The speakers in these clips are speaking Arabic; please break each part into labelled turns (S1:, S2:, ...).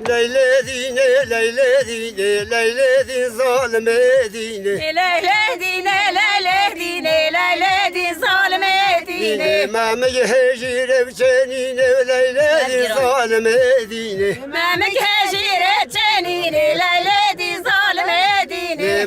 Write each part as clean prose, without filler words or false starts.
S1: Leyla dine, Leyla dine, Leyla din zalime dine.
S2: Leyla dine, Leyla dine, Leyla din zalime dine.
S1: Mame hecir evcenine, Leyla din zalime dine.
S2: Mame hecir evcenine, Leyla din zalime dine.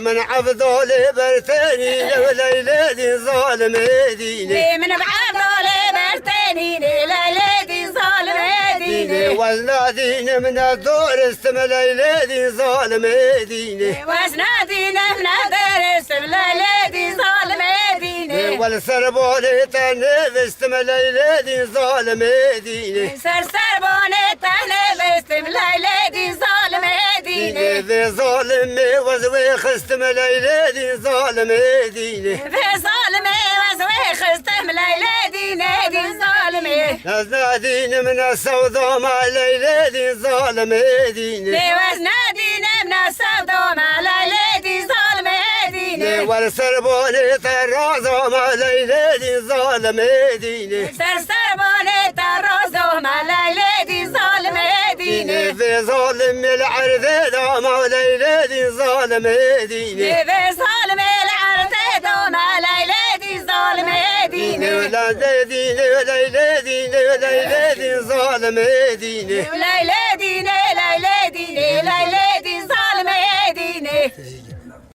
S1: من عبدال برتني ليلى دي ظالم ديني
S2: من عبدال برتني ليلى دي ظالم ديني
S1: وزنا ديني من الدور استم ليلى دي ظالم ديني
S2: وزنا ديني من الدور استم ليلى دي ظالم ديني
S1: والسربوني تنب استم ليلى دي ظالم ديني
S2: سربوني تنب استم ليلى دي ظالم ديني
S1: في ظالم وزوي خستم ليلى دي ظالم ديني
S2: في ظالم وزوي خستم ليلى دي ظالم
S1: وزنا ديني من السوداء مع ليلى دي ظالم ديني
S2: وزنا ديني من السوداء مع ليلى دي ظالم ديني
S1: والسربوني ترازو مع ليلى دي ظالم ديني
S2: سربوني ترازو مع ليلى دي ظالم ديني
S1: في ظالم العرض مع ليلى دي ظالم ديني
S2: في ظالم العرض مع ليلى دي ظالم ديني
S1: ولا ديني ولا ديني ولا ديني ظالم ديني
S2: ليلى